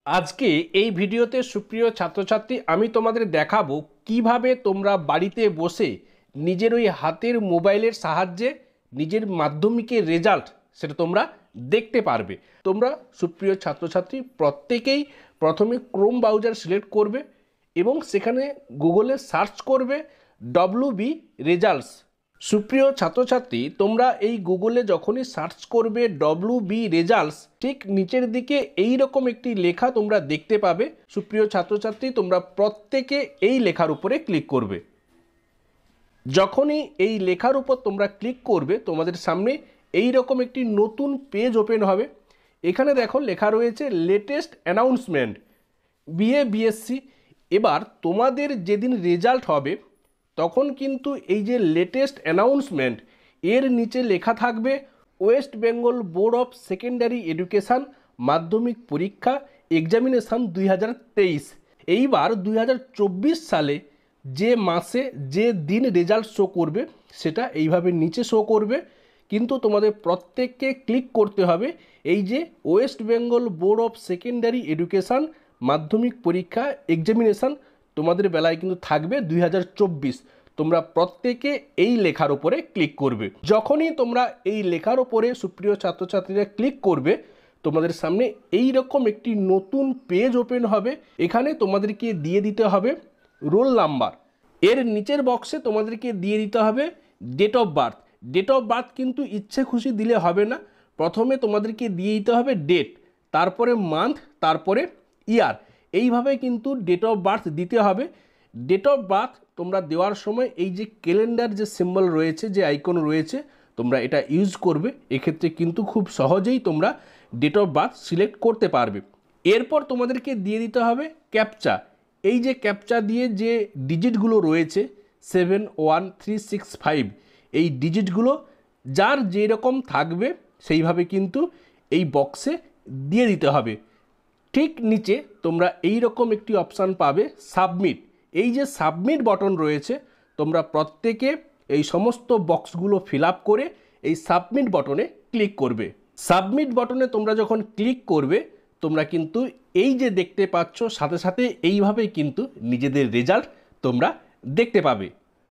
আজকে এই ভিডিওতে সুপ্রিয় ছাত্রছাত্রী আমি তোমাদের দেখাবো কিভাবে তোমরা বাড়িতে বসে নিজের ওই হাতের মোবাইলের সাহায্যে নিজের মাধ্যমিকের রেজাল্ট সেটা তোমরা দেখতে পারবে। তোমরা সুপ্রিয় ছাত্রছাত্রী প্রত্যেকেই প্রথমে ক্রোম ব্রাউজার সিলেক্ট করবে এবং সেখানে গুগলে সার্চ করবে ডব্লিউবি রেজাল্টস। সুপ্রিয় ছাত্রছাত্রী তোমরা এই গুগলে যখনই সার্চ করবে ডব্লিউবি রেজাল্টস, ঠিক নিচের দিকে এই রকম একটি লেখা তোমরা দেখতে পাবে। সুপ্রিয় ছাত্রছাত্রী তোমরা প্রত্যেকে এই লেখার উপরে ক্লিক করবে। যখনই এই লেখার উপর তোমরা ক্লিক করবে তোমাদের সামনে এই রকম একটি নতুন পেজ ওপেন হবে। এখানে দেখো লেখা রয়েছে লেটেস্ট অ্যানাউন্সমেন্ট বিএ বিএসসি। এবার তোমাদের যেদিন রেজাল্ট হবে তখন কিন্তু এই যে লেটেস্ট অ্যানাউন্সমেন্ট এর নিচে লেখা থাকবে West Bengal board of secondary education মাধ্যমিক পরীক্ষা এক্সামিনেশান 2023। এইবার 2024 সালে যে মাসে যে দিন রেজাল্ট শো করবে সেটা এইভাবে নিচে শো করবে। কিন্তু তোমাদের প্রত্যেককে ক্লিক করতে হবে এই যে West Bengal board of secondary education মাধ্যমিক পরীক্ষা এক্সামিনেশান তোমাদের বেলায় কিন্তু থাকবে 2024। তোমরা প্রত্যেকে এই লেখার উপরে ক্লিক করবে। যখনই তোমরা এই লেখার উপরে সুপ্রিয় ছাত্রছাত্রীরা ক্লিক করবে তোমাদের সামনে এই রকম একটি নতুন পেজ ওপেন হবে। এখানে তোমাদেরকে দিয়ে দিতে হবে রোল নাম্বার, এর নিচের বক্সে তোমাদেরকে দিয়ে দিতে হবে date of birth. Date of birth কিন্তু ইচ্ছে খুশি দিলে হবে না, প্রথমে তোমাদেরকে দিয়ে দিতে হবে ডেট, তারপরে মান্থ, তারপরে ইয়ার, এইভাবে কিন্তু ডেট অফ বার্থ দিতে হবে। ডেট অফ বার্থ তোমরা দেওয়ার সময় এই যে ক্যালেন্ডার যে সিম্বল রয়েছে, যে আইকন রয়েছে, তোমরা এটা ইউজ করবে। এক্ষেত্রে কিন্তু খুব সহজেই তোমরা ডেট অফ বার্থ সিলেক্ট করতে পারবে। এরপর তোমাদেরকে দিয়ে দিতে হবে ক্যাপচা। এই যে ক্যাপচা দিয়ে যে ডিজিটগুলো রয়েছে 71365, এই ডিজিটগুলো যার যেরকম থাকবে সেইভাবে কিন্তু এই বক্সে দিয়ে দিতে হবে। ঠিক নিচে তোমরা এই রকম একটি অপশান পাবে সাবমিট। এই যে সাবমিট বটন রয়েছে তোমরা প্রত্যেকে এই সমস্ত বক্সগুলো ফিল আপ করে এই সাবমিট বটনে ক্লিক করবে। সাবমিট বটনে তোমরা যখন ক্লিক করবে তোমরা কিন্তু এই যে দেখতে পাচ্ছ সাথে সাথে এইভাবেই কিন্তু নিজেদের রেজাল্ট তোমরা দেখতে পাবে।